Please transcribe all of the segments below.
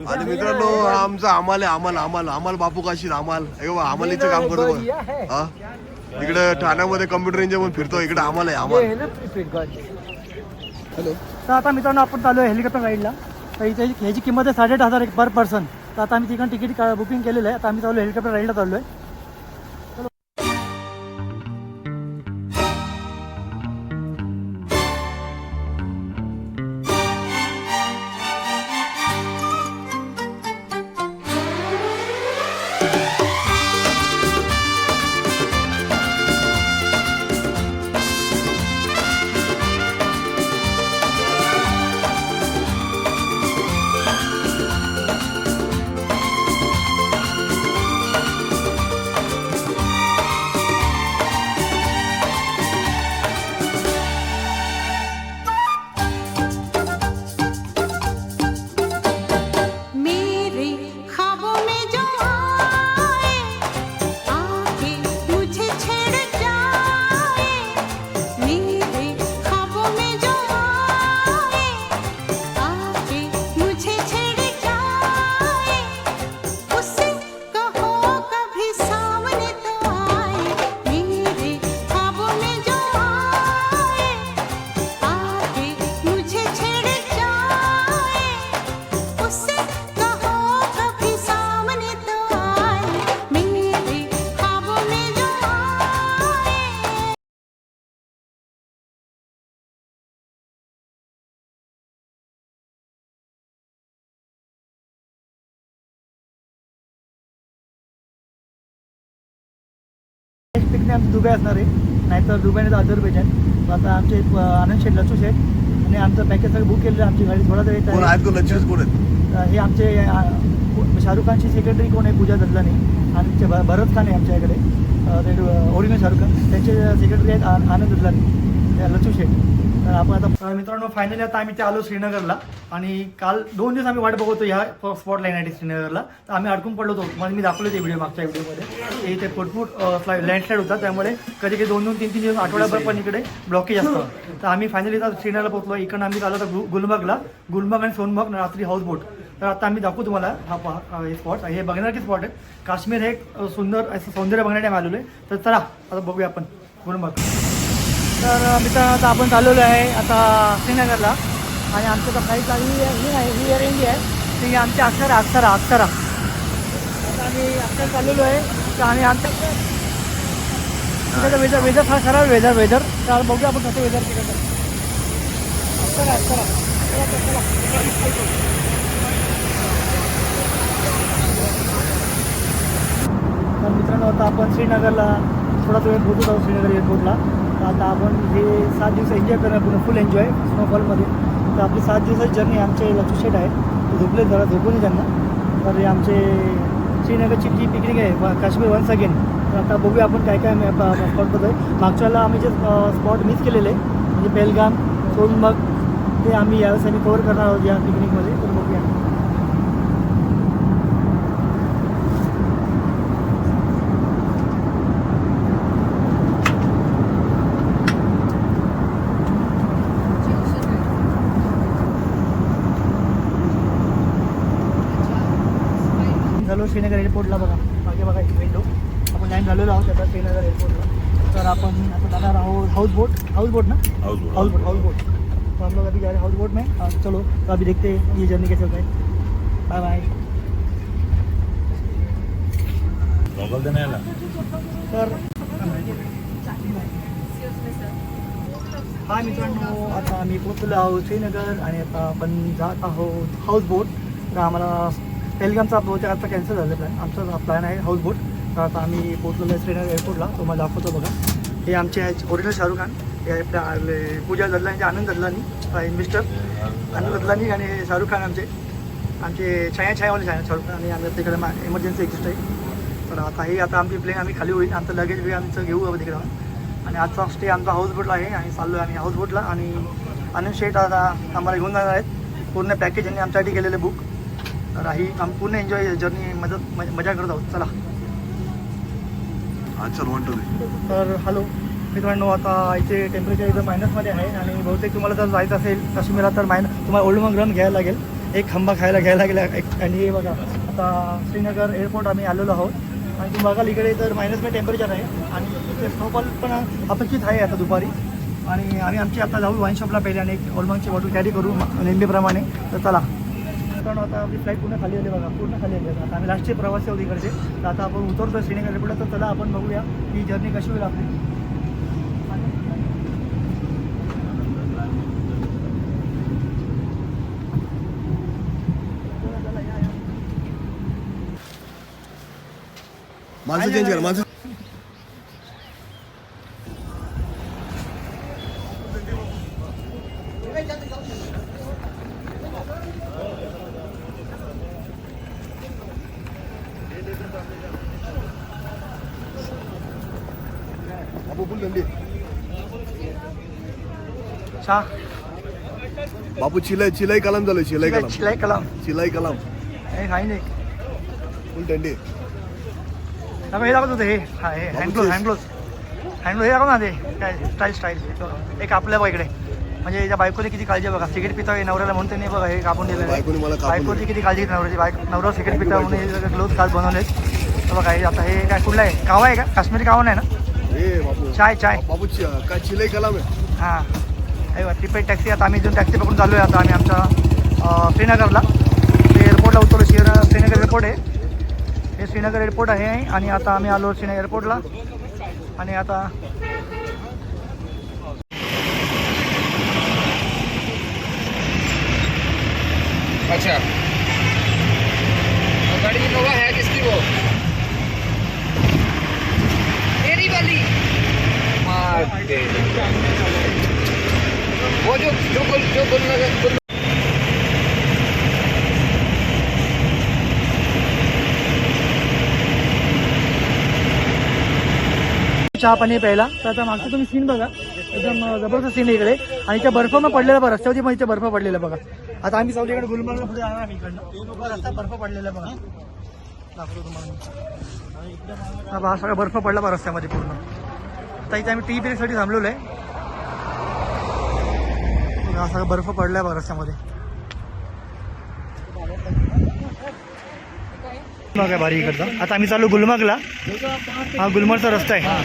आणि मित्रांनो आमचा आम्हाला बापू काशीद आम्हालीचं काम करतो हा इकडे ठाण्यामध्ये कम्प्युटर इंजिनियर म्हणून फिरतो इकडे आम्हाला हॅलो. तर आता मित्रांनो आपण चालू आहे हेलिकॉप्टर राईडला. तर इथे ह्याची किंमत आहे 8,500 पर पर्सन. तर आता आम्ही तिकडून तिकीट बुकिंग केलेलं आहे. आता आम्ही चालू हेलिकॉप्टर राईडला चाललो आहे. पिकने आमची दुबई असणार आहे, नाहीतर दुबई नाही तर अझरबैजान. आता आमचे आनंद शेठ लचू शेठ आणि आमचं पॅकेज सगळं बुक केलेलं आहे. आमची गाडी थोडा वेळ येत आहे. हे आमचे शाहरुख खानची सेक्रेटरी कोण आहे पूजा ददलानी आणि भरत खान आहे आमच्याकडे ओरिजिनल शाहरुख खान त्यांचे सेक्रेटरी आहेत आनंद ददलानी लचू शेठ. तर आपण आता मित्रांनो फायनली आता आम्ही ते आलो श्रीनगरला. आणि काल 2 दिवस आम्ही वाट बघतो ह्या स्पॉट लाईनसाठी श्रीनगरला. तर आम्ही अडकून पडलो होतो. मला मी दाखवलं ते व्हिडिओ मागच्या व्हिडिओमध्ये. इथे भरपूर लँडस्लाईड होता, त्यामुळे कधी कधी 2-2, 3-3 दिवस आठवड्याभर पण इकडे ब्लॉकेज असतं. तर आम्ही फायनली आता श्रीनगरला पोहोचलो. इकडनं आम्ही आलो होतो गुलमर्ग आणि सोनमर्ग रात्री हाऊस बोट. तर आता आम्ही दाखवू तुम्हाला हे स्पॉट. हे बघण्याचे स्पॉट आहे. काश्मीर हे एक सुंदर असं सौंदर्य बघण्यासाठी आम्ही आलेलो आहे. तर चला आता बघूया आपण गुलमर्ग. तर मित्रांनो आता आपण चाललेलो आहे आता श्रीनगरला. आणि आमचं तर फ्लाईट लागली आहे ही एअर इंडिया आहे. ती आमची अक्षरा. आता आम्ही अक्षर चाललेलो आहे. तर आम्ही आमच्या वेदर फार खराब वेदर. तर बघूया आपण कसं वेदर तिकडे. अक्षरा तर मित्रांनो आता आपण श्रीनगरला थोडा वेळ पोहोचत आहोत श्रीनगर एअरपोर्टला. तर आता आपण हे 7 दिवस एन्जॉय करणार पूर्ण फुल एन्जॉय स्नोफॉलमध्ये. तर आपली 7 दिवसाची जर्नी आमचे लचू शेट आहे. झोपले जरा झोपून त्यांना. तर हे आमचे श्रीनगरची जी पिकनिक आहे काश्मीर वन्स अगेन. तर आता बघूया आपण काय स्पॉटबद्दल आहे. मागच्या वेळेला आम्ही जे स्पॉट मिस केलेले म्हणजे पेहलगाम सोनमर्ग ते आम्ही यावेळेस आम्ही कव्हर करणार आहोत या पिकनिकमध्ये. तर बघूया. झालो श्रीनगर एअरपोर्टला. मागे बघा एक विंडो. आपण लँड झालेलो आहोत आता श्रीनगर एयरपोर्टला. तर आपण आता जाणार आहोत हाउस बोट ना हाउस बोट. तो हम लोग अभी जा रहे हैं हाउस बोट में. चलो तो अभी देखते हैं ये जर्नी कैसे होता है. Bye bye. तर हाय मित्रांनो, आता आम्ही पोहोचलो आहोत श्रीनगर आणि आता आपण जात आहोत हाऊस बोट. तर आम्हाला पेहलगामचा बहुतेक आता कॅन्सल झालं प्लॅन. आमचा प्लॅन आहे हाऊस बोट. तर आता आम्ही पोहोचलेलो आहे श्रीनगर एअरपोर्टला. तुम्हाला दाखवतो बघा. हे आमचे ओरिजिनल शाहरुख खान, हे आपल्या पूजा ददलानी, आनंद ददलानी, मिस्टर आनंद ददलानी आणि शाहरुख खान आमचे छायावाले शाहरुख खान. आणि आम्ही तिकडे इमर्जन्सी एक्झिस्ट आहे. तर आता आमची प्लेन आम्ही खाली होईल. आमचं लगेज बी आमचं घेऊ तिकडे. आणि आजचा स्टे आमचा हाऊस बोटला आहे आणि चाललो आहे आम्ही हाऊस बोटला. आणि आनंद शेठ आता आम्हाला घेऊन जाणार आहेत. पूर्ण पॅकेज यांनी आमच्यासाठी केलेलं बुक. तर आम्ही पूर्ण एन्जॉय जर्नी मजा करत आहोत. चला. तर हॅलो मित्रांनो, आता इथे टेम्परेचर इथं मायनसमध्ये आहे. आणि बहुतेक तुम्हाला जर जायचं असेल काश्मीरला तर तुम्हाला ओल्ड मंग रन घ्यायला लागेल. एक खंबा खायला घ्यायला गेला आणि हे बघा आता श्रीनगर एअरपोर्ट आम्ही आलेलो आहोत आणि तुम्ही बघाल इकडे तर -में टेम्परेचर आहे आणि इथे स्नोफॉल पण अपेक्षित आहे आता दुपारी. आणि आम्ही आमची आता जाऊ वाईन शॉपला पहिले आणि एक ओलमांगची बॉटल कॅरी करू नेहमीप्रमाणे. तर चला, कारण आता आपली फ्लाईट पूर्ण खाली आली बघा, पूर्ण खाली आली. आता आम्ही लास्टचे प्रवासी आहोत इकडचे. तर आता आपण उतरतो श्रीनगर एअरपोर्टला. तर चला आपण बघूया ही जर्नी कशी होईल आपली. माणसं चेंज कर माणसं. चहा बापू चिलाई कलाम चालू चिलाई कलाम चिलाई कलाम हे काही नाही. फुल थंडी. हे दाखवत होते हे हँडग्लोज हे दाखव ना ते काय स्टाईल एक आपल्या बघा इकडे. म्हणजे याच्या बायकोने किती काळजी बघा. सिगरेट पिता नवऱ्याला म्हणते नाही बघा, हे कापून दिलं. बायकोची किती काळजी घेते नवऱ्याची. नवरा सिगरेट पिता म्हणून हे ग्लोव्ज खास बनवलेत. तर बघा हे आता हे काय कुठलं आहे, कावा आहे का? काश्मीरी कावा नाही ना? चाय बापू काय चिलाई कलाम आहे. हां हे बघा प्रिपेड टॅक्सी. आता आम्ही इथून टॅक्सी पकडून चाललो आहे. आता आम्ही आमच्या श्रीनगरला ते एअरपोर्टला उतरलो. श्रीनगर एअरपोर्ट आहे हे, श्रीनगर एअरपोर्ट आहे. आणि आता आम्ही आलो श्रीनगर एअरपोर्टला. आणि आता अच्छा गाड़ी इनोवा है किसकी? वो मेरी वाली वो जो गुल चहा पाणी प्यायला. तर आता मागचं तुम्ही सीन बघा, एकदम जबरदस्त सीन आहे इकडे. आणि त्या बर्फ मग पडलेला बघा, रस्त्यावरती मग इथे बर्फ पडलेला बघा. आता आम्ही सावलीकडे गुलमर्गला पुढे जाणार आम्ही इकडनं. रस्ता बर्फ पडलेला बघा, दाखवतो तुम्हाला. हा सगळा बर्फ पडला बघा रस्त्यामध्ये पूर्ण. आता इथे आम्ही टी ब्रेकसाठी थांबलेलो आहे. हा सगळा बर्फ पडलाय बघा रस्त्यामध्ये. बघा भारी इकडचा. आता आम्ही चालू गुलमर्गला. हा गुलमर्गचा रस्ता आहे. हा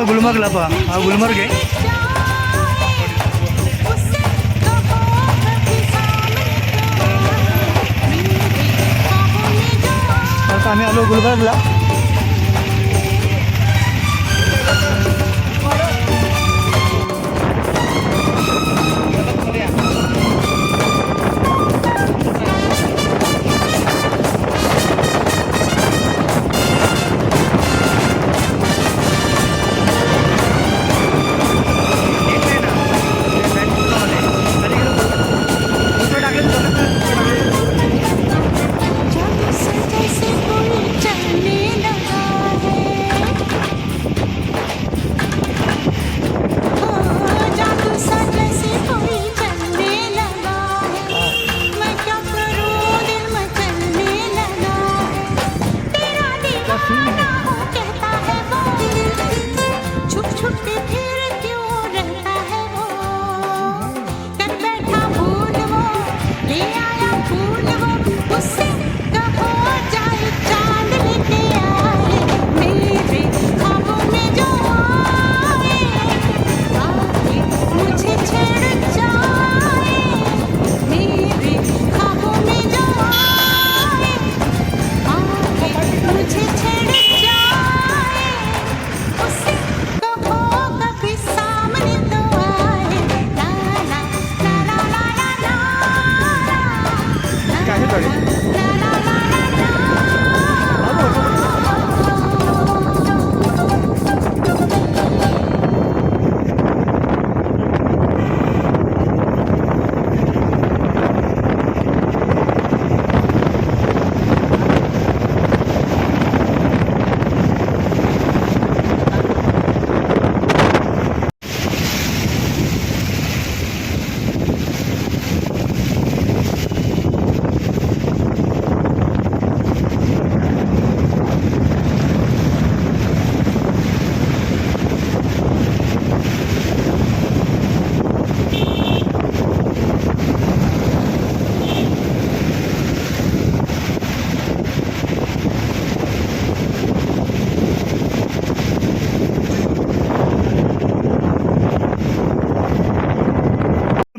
गुलमर्गला पहा. हा गुलमर्ग आहे. आता आम्ही आलो गुलमर्गला.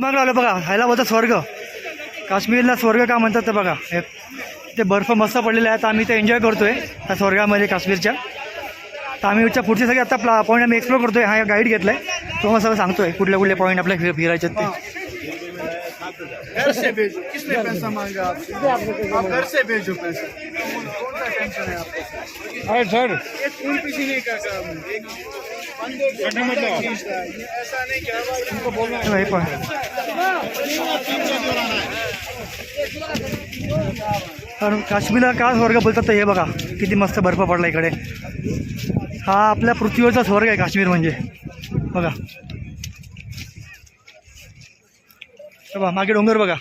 गुलमर्गला आलो बघा. ह्याला बोलतात स्वर्ग. काश्मीरला स्वर्ग का म्हणतात ते बघा. ते बर्फ मस्त पडलेले आहे. तर आम्ही ते एन्जॉय करतोय त्या स्वर्गामध्ये काश्मीरच्या. तर आम्ही पुढचे सगळे आता पॉईंट आम्ही एक्सप्लोर करतोय. हा गाईड घेतलाय तो मग सगळं सांगतोय कुठले कुठले पॉईंट आपल्याला फिरायचे ते. घर से भेजो. किसने पैसा मांगा आपसे? आप घर से भेजो पैसा. कौन सा टेंशन है आपको? अरे सर ये खून पसीने का काम है. एक बंदे को खींचता है. ये ऐसा नहीं क्या उनको बोलना है. हे पण कारण काश्मीरला का स्वर्ग बोलतात तर हे बघा किती मस्त बर्फ पडला इकडे. हा आपल्या पृथ्वीवरचा स्वर्ग आहे काश्मीर म्हणजे. बघा बघा मागे डोंगर बघा.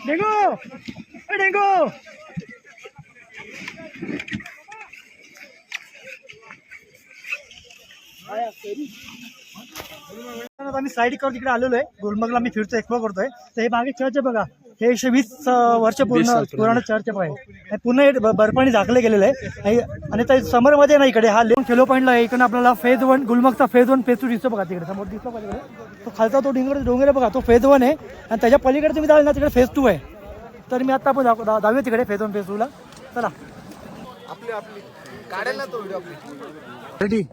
डेंगू डेंगू आम्ही साईड करून तिकडे आलेलो आहे. गुलमर्गला आम्ही फिरतोय एक्सप्लोर करतोय. तर हे मागे चर्च आहे बघा. हे 120 वर्ष पुराण चर्च आहे. पूर्ण हे बर्फाने झाकले गेलेलं आहे. आणि त्या समरमध्ये ना इकडे हा लेन फेलो पॉईंटला आहे. इकडे आपल्याला फेज 1 गुलमर्गचा फेज 1 फेज 2 दिसतो बघा. तिकडे समोर दिसतो बघा. तिकडे तो खालचा तो डोंगर आहे बघा. तो फेज 1 आहे. आणि त्याच्या पलीकडे तुम्ही जाल ना तिकडे फेज 2 आहे. तर मी आता आपण जाऊया तिकडे फेज 1 फेज 2 ला. चला आपली आपली काढेल ना तो व्हिडिओ आपली. रेडी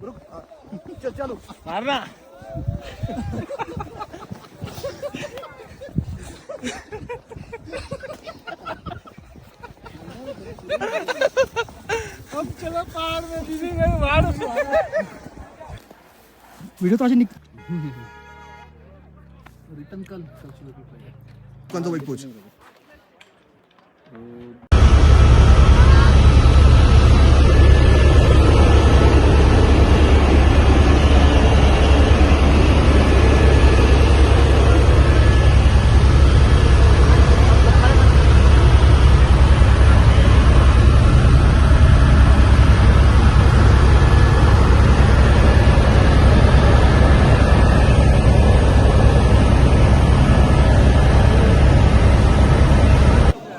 चलो मार ना. चलो पहाड़ में दीदी गए बाहर. व्हिडिओ तो अशी रिटर्न कल कोणतं बाईक पोच.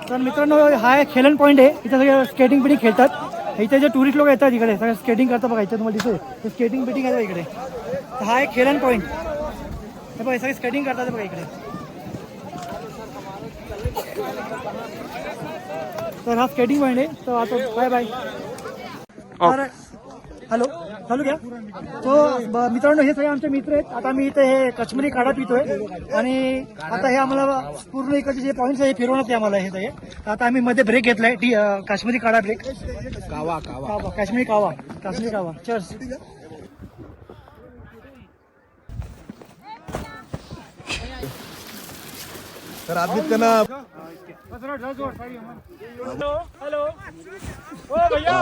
तर मित्रांनो हा एक खेलन पॉईंट आहे. इथे सगळे स्केटिंग बिटिंग खेळतात. इथे जे टुरिस्ट लोक येतात इकडे सगळे स्केटिंग करतात बघा. इथे तुम्हाला दिसतोय स्केटिंग बिटिंग आहे इकडे. तर हा एक खेलन पॉईंट हे बघा. सगळे स्केटिंग करतात बघा इकडे. तर हा स्केटिंग पॉईंट आहे. तर आता बाय बाय. तर हॅलो चालू घ्या. तो मित्रांनो हे सगळे आमचे मित्र आहेत. आता आम्ही इथे हे काश्मीरी काढा पितोय. आणि आता हे आम्हाला पूर्ण इकडचे जे पॉईंट्स आहे हे फिरवण्यात आहे आम्हाला हे सगळे. आता आम्ही मध्ये ब्रेक घेतलाय काश्मीरी काढा ब्रेक. कावा कावा काश्मीरी कावा चर्च. तर आधीच त्यांना हॅलो ओ भैया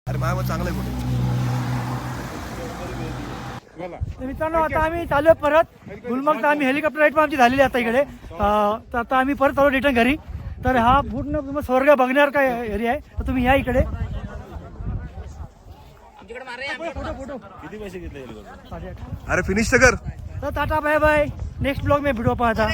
अरे माझ्या चांगलं आहे कुठे. मित्रांनो आता आम्ही चालू परत गुलमर्गला. आम्ही हेलिकॉप्टर राईड पण आमची झालेली आता इकडे. तर आता आम्ही परत आलो रिटर्न घरी. तर हा पूर्ण स्वर्ग बघण्यावर काय एरिया आहे. तर तुम्ही या इकडे. किती पैसे घेतले. अरे फिनिश तर कर. तर tata bye bye. Next blog में वीडियो पाहता.